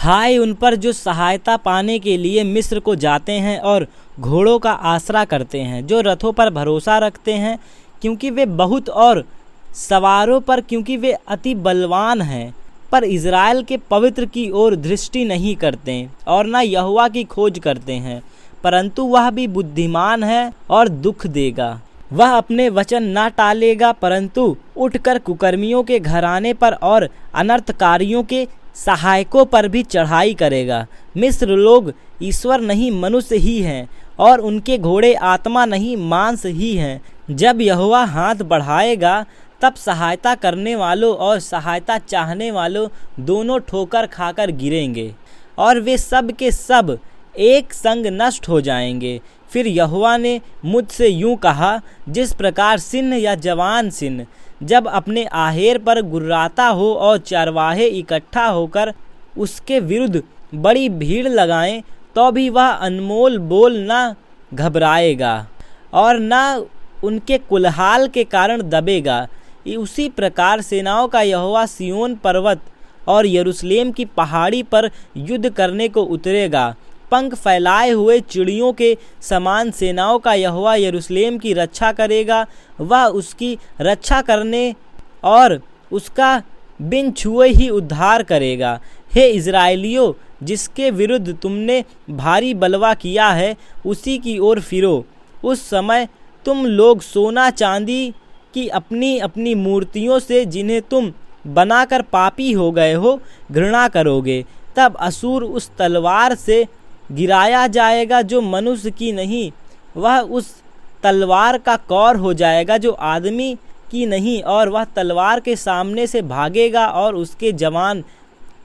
हाय उन पर जो सहायता पाने के लिए मिस्र को जाते हैं और घोड़ों का आसरा करते हैं, जो रथों पर भरोसा रखते हैं क्योंकि वे बहुत, और सवारों पर क्योंकि वे अति बलवान हैं, पर इज़राइल के पवित्र की ओर दृष्टि नहीं करते और न यहोवा की खोज करते हैं। परंतु वह भी बुद्धिमान है और दुख देगा। वह अपने वचन न टालेगा, परंतु उठकर कुकर्मियों के घराने पर और अनर्थकारियों के सहायकों पर भी चढ़ाई करेगा। मिस्र लोग ईश्वर नहीं मनुष्य ही हैं, और उनके घोड़े आत्मा नहीं मांस ही हैं। जब यहोवा हाथ बढ़ाएगा तब सहायता करने वालों और सहायता चाहने वालों दोनों ठोकर खाकर गिरेंगे, और वे सब के सब एक संग नष्ट हो जाएंगे। फिर यहोवा ने मुझसे यूं कहा, जिस प्रकार सिंह या जवान सिंह जब अपने आहेर पर गुर्राता हो और चरवाहे इकट्ठा होकर उसके विरुद्ध बड़ी भीड़ लगाएं, तो भी वह अनमोल बोल न घबराएगा और न उनके कुल्हाल के कारण दबेगा, उसी प्रकार सेनाओं का यहोवा सिय्योन पर्वत और यरूशलेम की पहाड़ी पर युद्ध करने को उतरेगा। पंख फैलाए हुए चिड़ियों के समान सेनाओं का यहोवा यरूशलेम की रक्षा करेगा। वह उसकी रक्षा करने और उसका बिन छुए ही उद्धार करेगा। हे इज़राइलियों, जिसके विरुद्ध तुमने भारी बलवा किया है, उसी की ओर फिरो। उस समय तुम लोग सोना चांदी की अपनी अपनी मूर्तियों से, जिन्हें तुम बनाकर पापी हो गए हो, घृणा करोगे। तब असूर उस तलवार से गिराया जाएगा जो मनुष्य की नहीं, वह उस तलवार का कौर हो जाएगा जो आदमी की नहीं, और वह तलवार के सामने से भागेगा और उसके जवान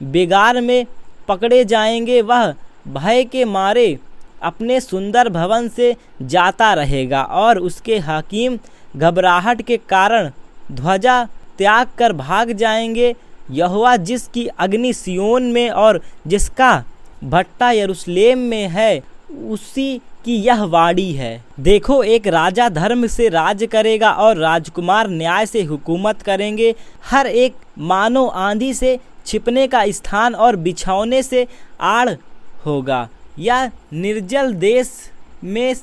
बेगार में पकड़े जाएंगे। वह भय के मारे अपने सुंदर भवन से जाता रहेगा, और उसके हाकिम घबराहट के कारण ध्वजा त्याग कर भाग जाएंगे। यहोवा जिसकी अग्नि सिय्योन में और जिसका भट्टा यरूशलेम में है, उसी की यह वाणी है। देखो, एक राजा धर्म से राज करेगा और राजकुमार न्याय से हुकूमत करेंगे। हर एक मानो आंधी से छिपने का स्थान और बिछौने से आड़ होगा, या निर्जल देश में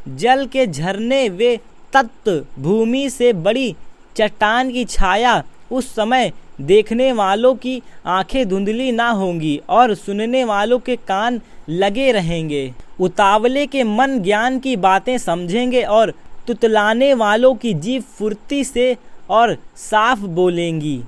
जल के झरने, वे तप्त भूमि से बड़ी चट्टान की छाया। उस समय देखने वालों की आंखें धुंधली ना होंगी और सुनने वालों के कान लगे रहेंगे। उतावले के मन ज्ञान की बातें समझेंगे और तुतलाने वालों की जीभ फुर्ती से और साफ बोलेंगी।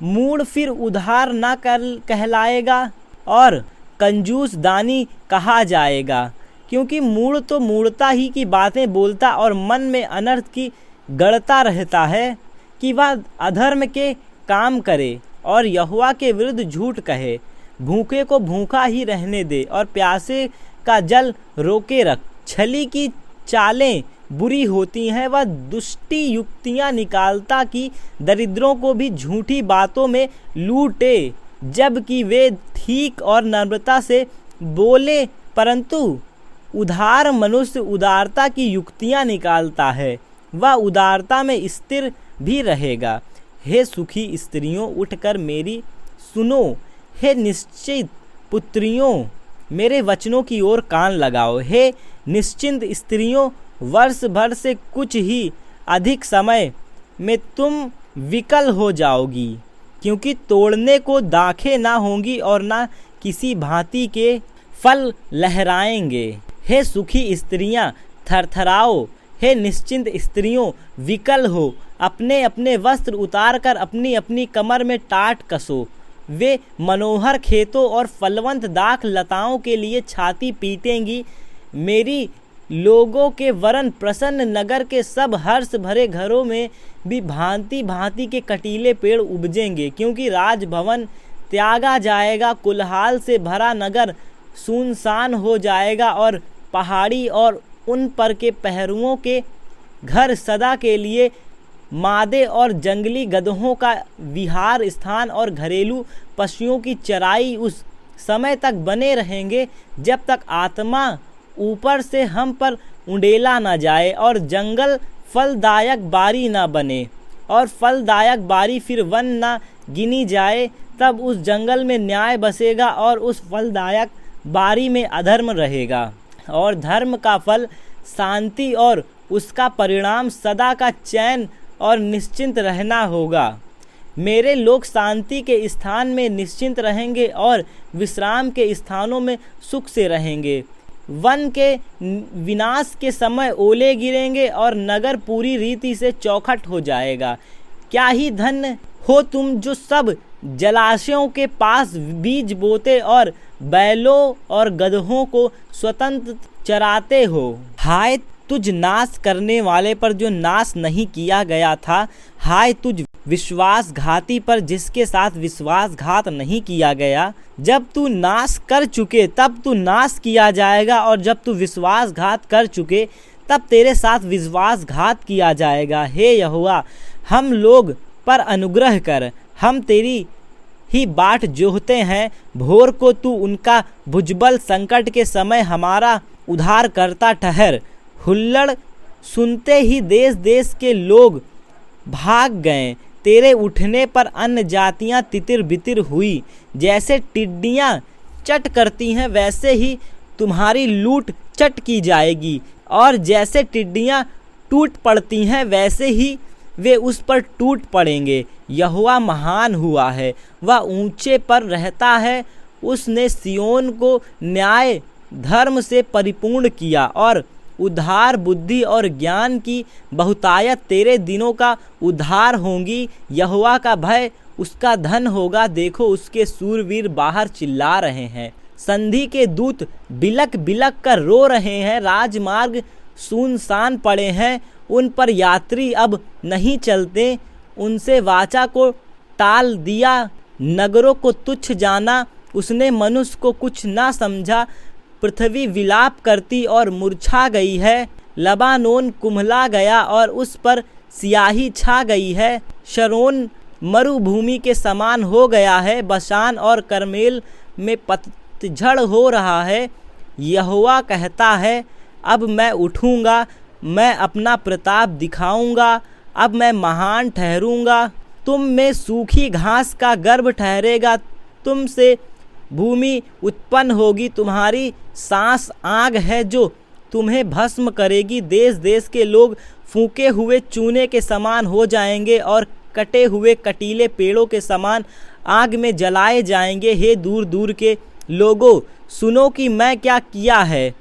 मूढ़ फिर उधार ना कहलाएगा और कंजूस दानी कहा जाएगा, क्योंकि मूढ़ तो मूढ़ता ही की बातें बोलता और मन में अनर्थ की गढ़ता रहता है, कि वह अधर्म के काम करे और यहोवा के विरुद्ध झूठ कहे। भूखे को भूखा ही रहने दे और प्यासे का जल रोके रख। छली की चालें बुरी होती हैं, वह दुष्टी युक्तियां निकालता कि दरिद्रों को भी झूठी बातों में लूटे, जबकि वे ठीक और नम्रता से बोले। परंतु उदार मनुष्य उदारता की युक्तियां निकालता है, वह उदारता में स्थिर भी रहेगा। हे सुखी स्त्रियों, उठकर मेरी सुनो। हे निश्चित पुत्रियों, मेरे वचनों की ओर कान लगाओ। हे निश्चिंत स्त्रियों, वर्ष भर से कुछ ही अधिक समय में तुम विकल हो जाओगी, क्योंकि तोड़ने को दाखें ना होंगी और ना किसी भांति के फल लहराएंगे। हे सुखी स्त्रियां, थरथराओ। हे निश्चिंत स्त्रियों, विकल हो। अपने अपने वस्त्र उतार कर अपनी अपनी कमर में टाट कसो। वे मनोहर खेतों और फलवंत दाख लताओं के लिए छाती पीटेंगी। मेरी लोगों के वरन प्रसन्न नगर के सब हर्ष भरे घरों में भी भांति भांति के कटीले पेड़ उपजेंगे, क्योंकि राजभवन त्यागा जाएगा, कुल्हाल से भरा नगर सुनसान हो जाएगा, और पहाड़ी और उन पर के पहरुओं के घर सदा के लिए मादे और जंगली गधों का विहार स्थान और घरेलू पशुओं की चराई उस समय तक बने रहेंगे, जब तक आत्मा ऊपर से हम पर उंडेला न जाए और जंगल फलदायक बारी न बने और फलदायक बारी फिर वन न गिनी जाए। तब उस जंगल में न्याय बसेगा और उस फलदायक बारी में अधर्म रहेगा। और धर्म का फल शांति और उसका परिणाम सदा का चैन और निश्चिंत रहना होगा। मेरे लोग शांति के स्थान में निश्चिंत रहेंगे और विश्राम के स्थानों में सुख से रहेंगे। वन के विनाश के समय ओले गिरेंगे और नगर पूरी रीति से चौखट हो जाएगा। क्या ही धन्य हो तुम जो सब जलाशयों के पास बीज बोते और बैलों और गधों को स्वतंत्र चराते हो। हाय तुझ नाश करने वाले पर जो नाश नहीं किया गया था, हाय तुझ विश्वासघाती पर जिसके साथ विश्वासघात नहीं किया गया। जब तू नाश कर चुके तब तू नाश किया जाएगा, और जब तू विश्वासघात कर चुके तब तेरे साथ विश्वासघात किया जाएगा। हे यहोवा, हम लोग पर अनुग्रह कर, हम तेरी ही बाट जोहते हैं। भोर को तू उनका भुजबल, संकट के समय हमारा उद्धार करता ठहर। हुल्लड़ सुनते ही देश देश के लोग भाग गए। तेरे उठने पर अन्य जातियां तितिर बितिर हुई। जैसे टिड्डियां चट करती हैं वैसे ही तुम्हारी लूट चट की जाएगी, और जैसे टिड्डियां टूट पड़ती हैं वैसे ही वे उस पर टूट पड़ेंगे। यहोवा महान हुआ है, वह ऊंचे पर रहता है। उसने सियोन को न्याय धर्म से परिपूर्ण किया, और उद्धार बुद्धि और ज्ञान की बहुतायत तेरे दिनों का उद्धार होंगी। यहोवा का भय उसका धन होगा। देखो उसके सूरवीर बाहर चिल्ला रहे हैं, संधि के दूत बिलक बिलक कर रो रहे हैं। राजमार्ग सुनसान पड़े हैं, उन पर यात्री अब नहीं चलते। उनसे वाचा को टाल दिया, नगरों को तुच्छ जाना। उसने मनुष्य को कुछ ना समझा। पृथ्वी विलाप करती और मुरझा गई है। लबानोन कुम्हला गया और उस पर सियाही छा गई है। शरोन मरुभूमि के समान हो गया है। बशान और करमेल में पतझड़ हो रहा है। यहोवा कहता है, अब मैं उठूँगा, मैं अपना प्रताप दिखाऊंगा, अब मैं महान ठहरूंगा। तुम में सूखी घास का गर्भ ठहरेगा, तुमसे भूमि उत्पन्न होगी। तुम्हारी सांस आग है जो तुम्हें भस्म करेगी। देश देश के लोग फूके हुए चूने के समान हो जाएंगे और कटे हुए कटीले पेड़ों के समान आग में जलाए जाएंगे। हे दूर दूर के लोगों, सुनो कि मैं क्या किया है,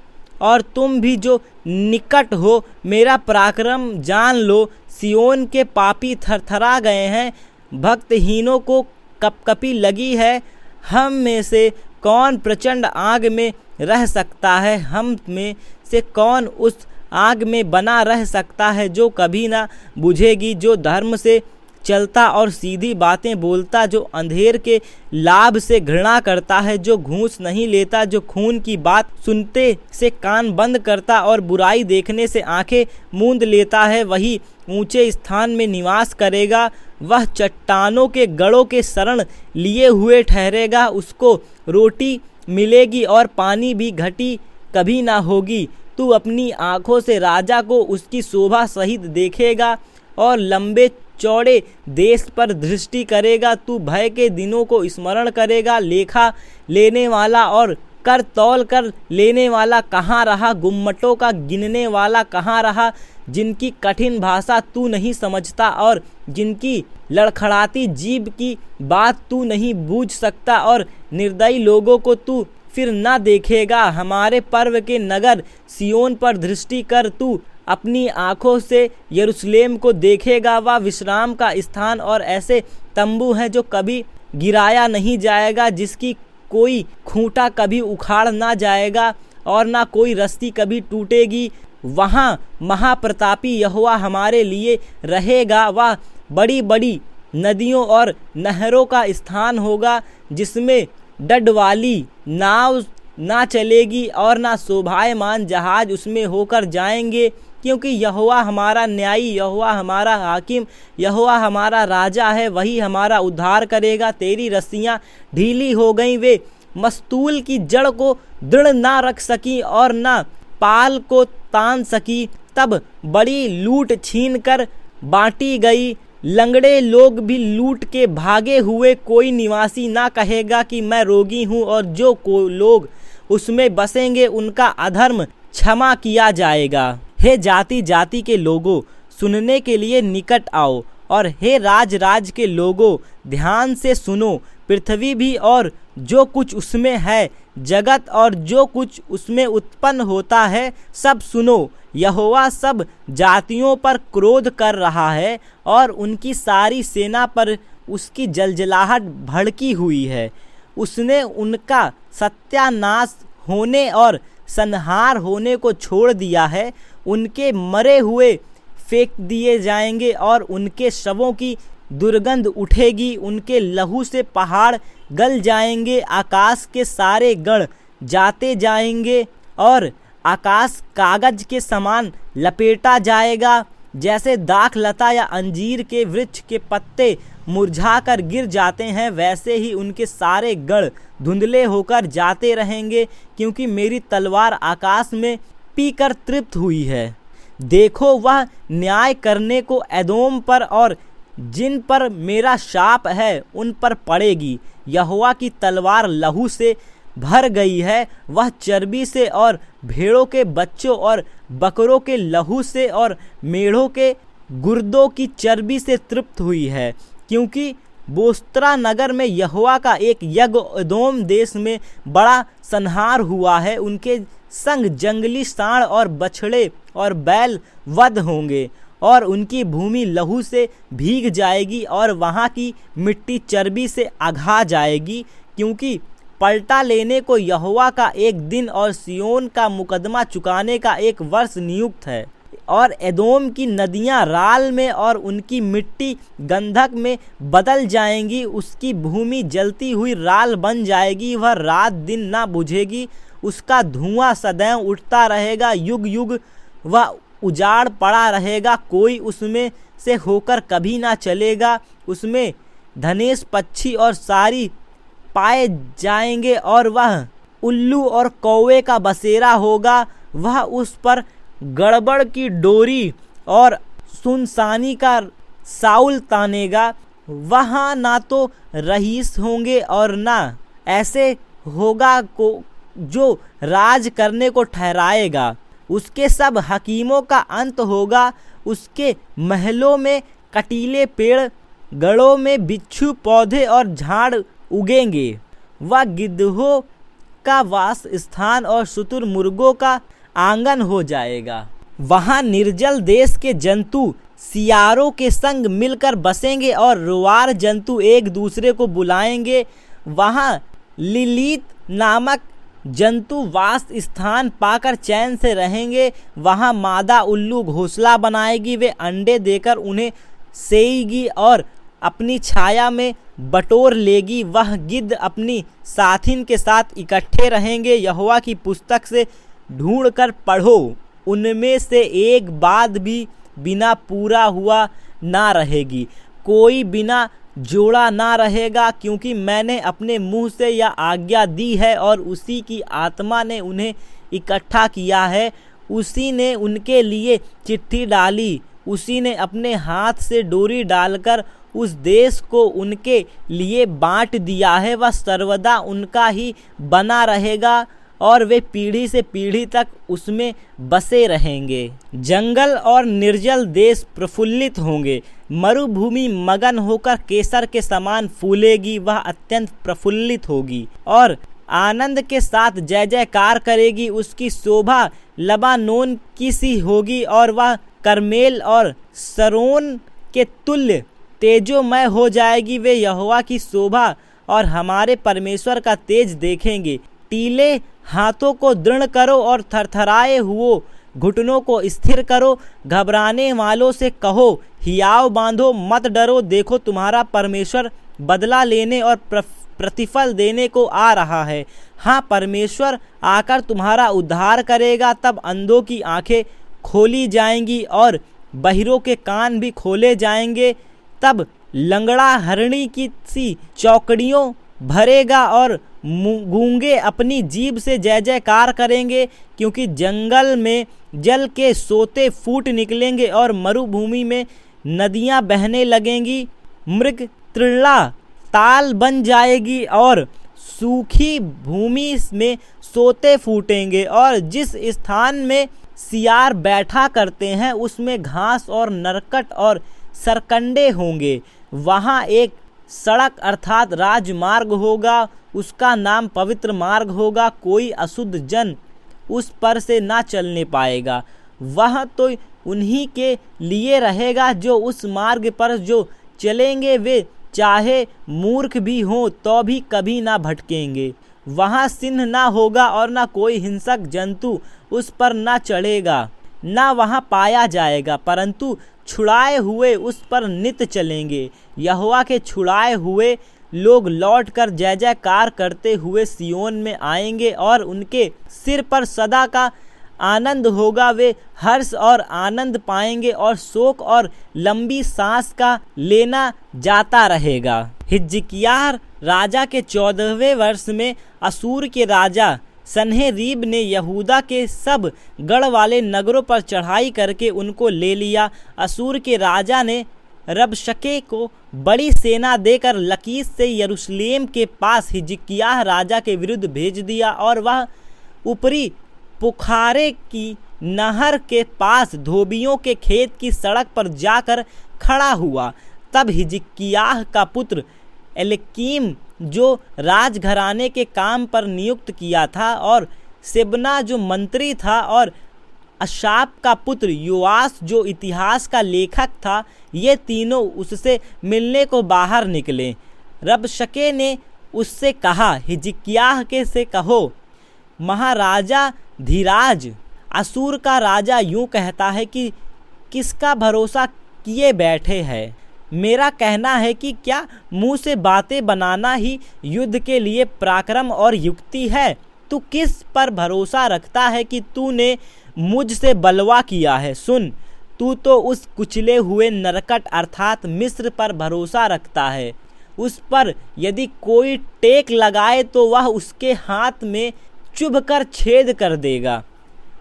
और तुम भी जो निकट हो मेरा पराक्रम जान लो। सियोन के पापी थरथरा गए हैं, भक्तहीनों को कपकपी लगी है। हम में से कौन प्रचंड आग में रह सकता है? हम में से कौन उस आग में बना रह सकता है जो कभी ना बुझेगी? जो धर्म से चलता और सीधी बातें बोलता, जो अंधेर के लाभ से घृणा करता है, जो घूस नहीं लेता, जो खून की बात सुनते से कान बंद करता और बुराई देखने से आंखें मूंद लेता है, वही ऊंचे स्थान में निवास करेगा। वह चट्टानों के गढ़ों के शरण लिए हुए ठहरेगा। उसको रोटी मिलेगी और पानी भी घटी कभी ना होगी। तू अपनी आँखों से राजा को उसकी शोभा सहित देखेगा और लंबे चौड़े देश पर दृष्टि करेगा। तू भय के दिनों को स्मरण करेगा। लेखा लेने वाला और कर तौल कर लेने वाला कहाँ रहा? गुम्मटों का गिनने वाला कहाँ रहा? जिनकी कठिन भाषा तू नहीं समझता और जिनकी लड़खड़ाती जीभ की बात तू नहीं बूझ सकता, और निर्दयी लोगों को तू फिर न देखेगा। हमारे पर्व के नगर सियोन पर दृष्टि कर। तू अपनी आँखों से यरूशलेम को देखेगा। वह विश्राम का स्थान और ऐसे तंबू हैं जो कभी गिराया नहीं जाएगा, जिसकी कोई खूंटा कभी उखाड़ ना जाएगा और ना कोई रस्सी कभी टूटेगी। वहाँ महाप्रतापी यहोवा हमारे लिए रहेगा। वह बड़ी बड़ी नदियों और नहरों का स्थान होगा, जिसमें डड वाली नाव ना चलेगी और ना शोभायमान जहाज उसमें होकर जाएंगे। क्योंकि यहोवा हमारा न्यायी, यहोवा हमारा हाकिम, यहोवा हमारा राजा है। वही हमारा उद्धार करेगा। तेरी रस्सियाँ ढीली हो गईं, वे मस्तूल की जड़ को दृढ़ ना रख सकी और ना पाल को तान सकी। तब बड़ी लूट छीन कर बांटी गई। लंगड़े लोग भी लूट के भागे हुए कोई निवासी ना कहेगा कि मैं रोगी हूँ, और जो लोग उसमें बसेंगे उनका अधर्म क्षमा किया जाएगा। हे जाति जाति के लोगों, सुनने के लिए निकट आओ, और हे राज राज के लोगों, ध्यान से सुनो। पृथ्वी भी और जो कुछ उसमें है, जगत और जो कुछ उसमें उत्पन्न होता है, सब सुनो। यहोवा सब जातियों पर क्रोध कर रहा है और उनकी सारी सेना पर उसकी जलजलाहट भड़की हुई है। उसने उनका सत्यानाश होने और संहार होने को छोड़ दिया है। उनके मरे हुए फेंक दिए जाएंगे और उनके शवों की दुर्गंध उठेगी। उनके लहू से पहाड़ गल जाएंगे। आकाश के सारे गण जाते जाएंगे और आकाश कागज के समान लपेटा जाएगा। जैसे दाख लता या अंजीर के वृक्ष के पत्ते मुरझाकर गिर जाते हैं, वैसे ही उनके सारे गण धुंधले होकर जाते रहेंगे, क्योंकि मेरी तलवार आकाश में पीकर तृप्त हुई है। देखो, वह न्याय करने को एदोम पर और जिन पर मेरा शाप है उन पर पड़ेगी। यहोवा की तलवार लहू से भर गई है। वह चर्बी से और भेड़ों के बच्चों और बकरों के लहू से और मेढ़ों के गुर्दों की चर्बी से तृप्त हुई है, क्योंकि बोस्त्रा नगर में यहोवा का एक यज्ञ एदोम देश में बड़ा संहार हुआ है। उनके संग जंगली सांड और बछड़े और बैल वध होंगे, और उनकी भूमि लहू से भीग जाएगी और वहाँ की मिट्टी चर्बी से अघा जाएगी, क्योंकि पलटा लेने को यहोवा का एक दिन और सियोन का मुकदमा चुकाने का एक वर्ष नियुक्त है। और एदोम की नदियाँ राल में और उनकी मिट्टी गंधक में बदल जाएंगी। उसकी भूमि जलती हुई राल बन जाएगी। वह रात दिन ना बुझेगी। उसका धुआं सदैव उठता रहेगा। युग युग वह उजाड़ पड़ा रहेगा। कोई उसमें से होकर कभी ना चलेगा। उसमें धनेश पक्षी और सारी पाए जाएंगे, और वह उल्लू और कौवे का बसेरा होगा। वह उस पर गड़बड़ की डोरी और सुनसानी का साउल तानेगा। वहाँ ना तो रईस होंगे और ना ऐसे होगा को जो राज करने को ठहराएगा। उसके सब हकीमों का अंत होगा। उसके महलों में कटीले पेड़, गढ़ों में बिच्छू पौधे और झाड़ उगेंगे। वह गिद्धों का वास स्थान और शुतुरमुर्गों का आंगन हो जाएगा। वहाँ निर्जल देश के जंतु सियारों के संग मिलकर बसेंगे और रुआर जंतु एक दूसरे को बुलाएंगे। वहाँ लिलीत नामक जंतु वास स्थान पाकर चैन से रहेंगे। वहाँ मादा उल्लू घोंसला बनाएगी। वे अंडे देकर उन्हें सेएगी और अपनी छाया में बटोर लेगी। वह गिद्ध अपनी साथिन के साथ इकट्ठे रहेंगे। यहोवा की पुस्तक से ढूंढ कर पढ़ो, उनमें से एक बात भी बिना पूरा हुआ ना रहेगी, कोई बिना जोड़ा ना रहेगा, क्योंकि मैंने अपने मुंह से यह आज्ञा दी है और उसी की आत्मा ने उन्हें इकट्ठा किया है। उसी ने उनके लिए चिट्ठी डाली। उसी ने अपने हाथ से डोरी डालकर उस देश को उनके लिए बांट दिया है। वह सर्वदा उनका ही बना रहेगा और वे पीढ़ी से पीढ़ी तक उसमें बसे रहेंगे। जंगल और निर्जल देश प्रफुल्लित होंगे। मरुभूमि मगन होकर केसर के समान फूलेगी। वह अत्यंत प्रफुल्लित होगी और आनंद के साथ जय जयकार करेगी। उसकी शोभा लबानोन की सी होगी और वह करमेल और सरोन के तुल्य तेजोमय हो जाएगी। वे यहोवा की शोभा और हमारे परमेश्वर का तेज देखेंगे। टीले हाथों को दृढ़ करो और थरथराए हुए घुटनों को स्थिर करो। घबराने वालों से कहो, हियाव बांधो, मत डरो। देखो, तुम्हारा परमेश्वर बदला लेने और प्रतिफल देने को आ रहा है। हाँ, परमेश्वर आकर तुम्हारा उद्धार करेगा। तब अंधों की आंखें खोली जाएंगी और बहिरों के कान भी खोले जाएंगे। तब लंगड़ा हरणी की सी चौकड़ियों भरेगा और गूंगे अपनी जीभ से जय जयकार करेंगे, क्योंकि जंगल में जल के सोते फूट निकलेंगे और मरुभूमि में नदियां बहने लगेंगी, मृग तृणा ताल बन जाएगी और सूखी भूमि में सोते फूटेंगे, और जिस स्थान में सियार बैठा करते हैं उसमें घास और नरकट और सरकंडे होंगे। वहाँ एक सड़क अर्थात राजमार्ग होगा, उसका नाम पवित्र मार्ग होगा। कोई अशुद्ध जन उस पर से ना चलने पाएगा। वह तो उन्हीं के लिए रहेगा जो उस मार्ग पर जो चलेंगे, वे चाहे मूर्ख भी हों तो भी कभी ना भटकेंगे। वहाँ सिंह ना होगा और ना कोई हिंसक जंतु उस पर ना चढ़ेगा, ना वहाँ पाया जाएगा, परंतु छुड़ाए हुए उस पर नित चलेंगे। यहोवा के छुड़ाए हुए लोग लौटकर जय जयकार करते हुए सियोन में आएंगे और उनके सिर पर सदा का आनंद होगा। वे हर्ष और आनंद पाएंगे और शोक और लंबी सांस का लेना जाता रहेगा। हिजकिय्याह राजा के 14वें वर्ष में असूर के राजा सन्हेरीब ने यहूदा के सब गढ़ वाले नगरों पर चढ़ाई करके उनको ले लिया। असूर के राजा ने रबशके को बड़ी सेना देकर लकीश से यरूशलेम के पास हिजकिय्याह राजा के विरुद्ध भेज दिया और वह ऊपरी पुखारे की नहर के पास धोबियों के खेत की सड़क पर जाकर खड़ा हुआ। तब हिजकिय्याह का पुत्र एलकीम जो राजघराने के काम पर नियुक्त किया था, और सेबना जो मंत्री था, और अशाप का पुत्र योआस जो इतिहास का लेखक था, ये तीनों उससे मिलने को बाहर निकले। रबशके ने उससे कहा, हिजकिय्याह के से कहो, महाराजा धीराज, असूर का राजा यूं कहता है कि किसका भरोसा किए बैठे है। मेरा कहना है कि क्या मुंह से बातें बनाना ही युद्ध के लिए पराक्रम और युक्ति है? तू किस पर भरोसा रखता है कि तूने मुझसे बलवा किया है? सुन, तू तो उस कुचले हुए नरकट अर्थात मिस्र पर भरोसा रखता है। उस पर यदि कोई टेक लगाए तो वह उसके हाथ में चुभकर छेद कर देगा।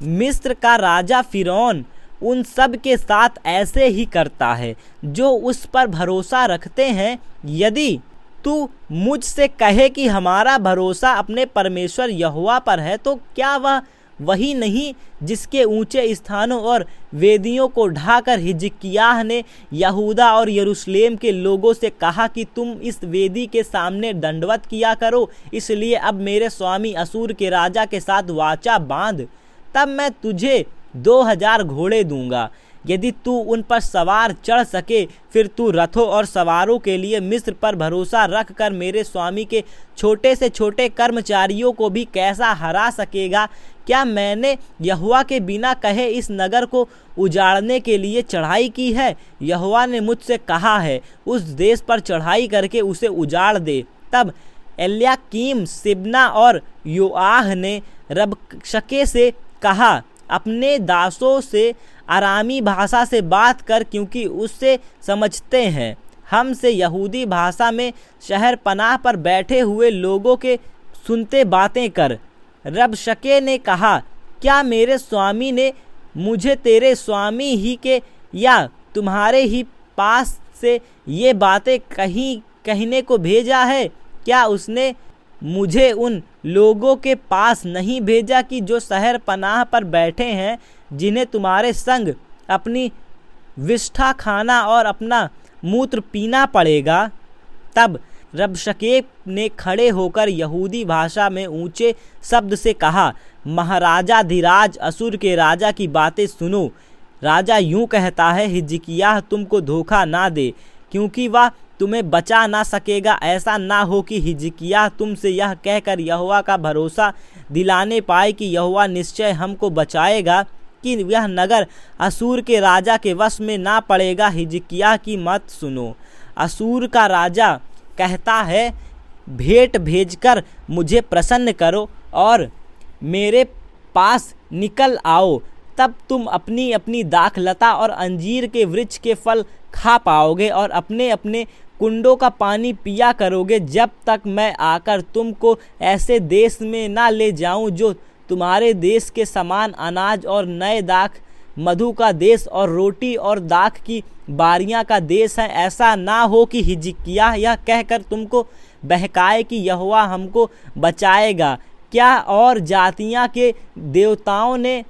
मिस्र का राजा फिरौन उन सब के साथ ऐसे ही करता है जो उस पर भरोसा रखते हैं। यदि तू मुझसे कहे कि हमारा भरोसा अपने परमेश्वर यहोवा पर है, तो क्या वह वही नहीं जिसके ऊंचे स्थानों और वेदियों को ढाकर हिजकिय्याह ने यहूदा और यरूशलेम के लोगों से कहा कि तुम इस वेदी के सामने दंडवत किया करो। इसलिए अब मेरे स्वामी असूर के राजा के साथ वाचा बांध, तब मैं तुझे 2000 घोड़े दूंगा। यदि तू उन पर सवार चढ़ सके, फिर तू रथों और सवारों के लिए मिस्र पर भरोसा रख कर मेरे स्वामी के छोटे से छोटे कर्मचारियों को भी कैसा हरा सकेगा? क्या मैंने यहोवा के बिना कहे इस नगर को उजाड़ने के लिए चढ़ाई की है? यहोवा ने मुझसे कहा है, उस देश पर चढ़ाई करके उसे उजाड़ दे। तब एल्याकीम, सिबना और योआह ने रबशके से कहा, अपने दासों से अरामी भाषा से बात कर, क्योंकि उससे समझते हैं। हमसे यहूदी भाषा में शहर पनाह पर बैठे हुए लोगों के सुनते बातें कर। रबशके ने कहा, क्या मेरे स्वामी ने मुझे तेरे स्वामी ही के या तुम्हारे ही पास से ये बातें कहने को भेजा है? क्या उसने मुझे उन लोगों के पास नहीं भेजा कि जो शहर पनाह पर बैठे हैं, जिन्हें तुम्हारे संग अपनी विष्ठा खाना और अपना मूत्र पीना पड़ेगा? तब रबशके ने खड़े होकर यहूदी भाषा में ऊंचे शब्द से कहा, महाराजा धीराज, असूर के राजा की बातें सुनो। राजा यूं कहता है, हिजकिय्याह तुमको धोखा ना दे, क्योंकि वह तुम्हें बचा ना सकेगा। ऐसा ना हो कि हिजकिय्याह तुमसे यह कहकर यहोवा का भरोसा दिलाने पाए कि यहोवा निश्चय हमको बचाएगा, कि यह नगर असूर के राजा के वश में ना पड़ेगा। हिजकिय्याह की मत सुनो। असूर का राजा कहता है, भेंट भेजकर मुझे प्रसन्न करो और मेरे पास निकल आओ, तब तुम अपनी अपनी दाखलता और अंजीर के वृक्ष के फल खा पाओगे और अपने अपने कुंडों का पानी पिया करोगे, जब तक मैं आकर तुमको ऐसे देश में ना ले जाऊं जो तुम्हारे देश के समान अनाज और नए दाख मधु का देश और रोटी और दाख की बारियां का देश है। ऐसा ना हो कि हिजकिय्याह यह कहकर तुमको बहकाए कि यहोवा हमको बचाएगा। क्या और जातियां के देवताओं ने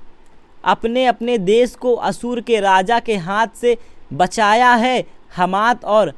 अपने अपने देश को असूर के राजा के हाथ से बचाया है? हमात और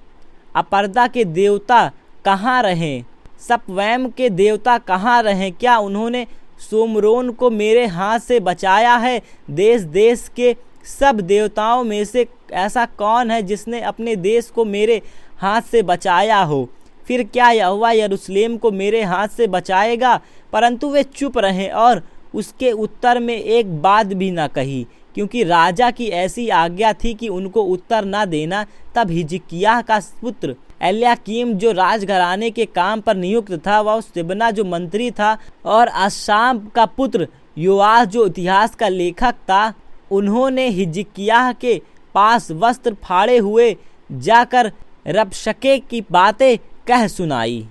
अपर्दा के देवता कहाँ रहें? सपवैम के देवता कहाँ रहें? क्या उन्होंने सोमरोन को मेरे हाथ से बचाया है? देश देश के सब देवताओं में से ऐसा कौन है जिसने अपने देश को मेरे हाथ से बचाया हो? फिर क्या यहोवा यरूशलेम को मेरे हाथ से बचाएगा? परंतु वे चुप रहे और उसके उत्तर में एक बात भी न कही, क्योंकि राजा की ऐसी आज्ञा थी कि उनको उत्तर न देना। तब हिजकिय्याह का पुत्र एलयाकीम जो राजघराने के काम पर नियुक्त था, वह शेबना जो मंत्री था, और अशाम का पुत्र योआश जो इतिहास का लेखक था, उन्होंने हिजकिय्याह के पास वस्त्र फाड़े हुए जाकर रबशके की बातें कह सुनाई।